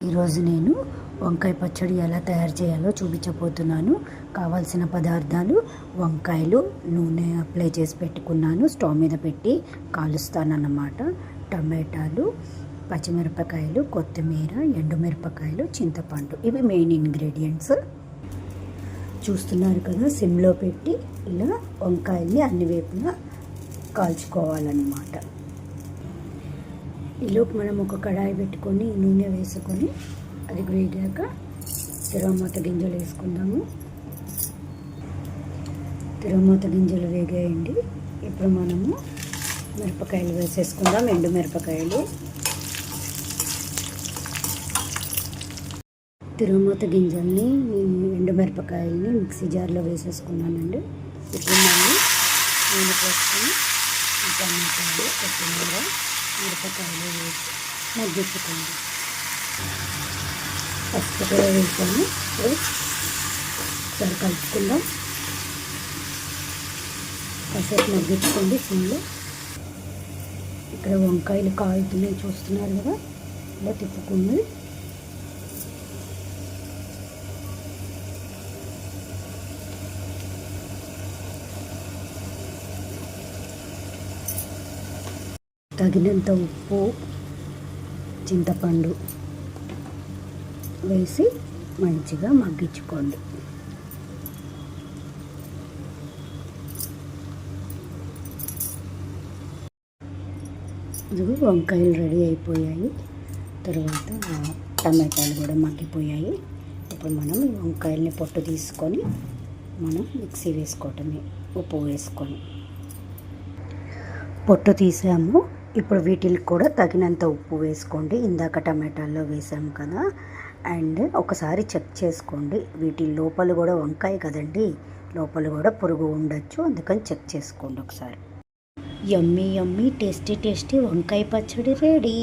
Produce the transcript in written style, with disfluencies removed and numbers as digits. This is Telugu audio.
ఈరోజు నేను వంకాయ పచ్చడి ఎలా తయారు చేయాలో చూపించబోతున్నాను. కావాల్సిన పదార్థాలు: వంకాయలు నూనె అప్లై చేసి పెట్టుకున్నాను, స్టవ్ మీద పెట్టి కాలుస్తానన్నమాట. టమాటాలు, పచ్చిమిరపకాయలు, కొత్తిమీర, ఎండుమిరపకాయలు, చింతపండు, ఇవి మెయిన్ ఇంగ్రీడియంట్స్. చూస్తున్నారు కదా, సిమ్లో పెట్టి ఇలా వంకాయల్ని అన్ని వైపులా కాల్చుకోవాలన్నమాట. ఈలోపు మనం ఒక కడాయి పెట్టుకొని నూనె వేసుకొని అది వేగాక తిరగమాత గింజలు వేసుకుందాము. తిరగమాత గింజలు వేగాయండి. ఇప్పుడు మనము మిరపకాయలు వేసేసుకుందాం, ఎండు మిరపకాయలు. తిరగమాత గింజల్ని, ఎండు మిరపకాయల్ని మిక్సీ జార్లో వేసేసుకున్నానండి. ఇప్పుడు మళ్ళీ నూనె పోసుకొని టమాటాలు, కొత్తిమీర, మిరపకాయలు వేసి మగ్గించుకోండి. పసుపు కూడా వేసాను. ఒకసారి కలుపుకుందాం. కాసేపు మగ్గించుకోండి సిమ్లో. ఇక్కడ వంకాయలు కాలుతున్నాయి, చూస్తున్నారు కదా, ఇలా తిప్పుకుంది. తగినంత ఉప్పు, చింతపండు వేసి మంచిగా మగ్గించుకోండి. ఇది వంకాయలు రెడీ అయిపోయాయి. తర్వాత టమాటాలు కూడా మగ్గిపోయాయి. ఇప్పుడు మనం ఈ వంకాయల్ని పొట్టు తీసుకొని మనం మిక్సీ వేసుకోవటమే, ఉప్పు వేసుకొని. పొట్టు తీసాము. ఇప్పుడు వీటికి కూడా తగినంత ఉప్పు వేసుకోండి. ఇందాక టమాటాల్లో వేసాము కదా. అండ్ ఒకసారి చెక్ చేసుకోండి, వీటి లోపల కూడా వంకాయ కదండి, లోపల కూడా పురుగు ఉండొచ్చు, అందుకని చెక్ చేసుకోండి ఒకసారి. యమ్మీ యమ్మీ టేస్టీ టేస్టీ వంకాయ పచ్చడి రెడీ.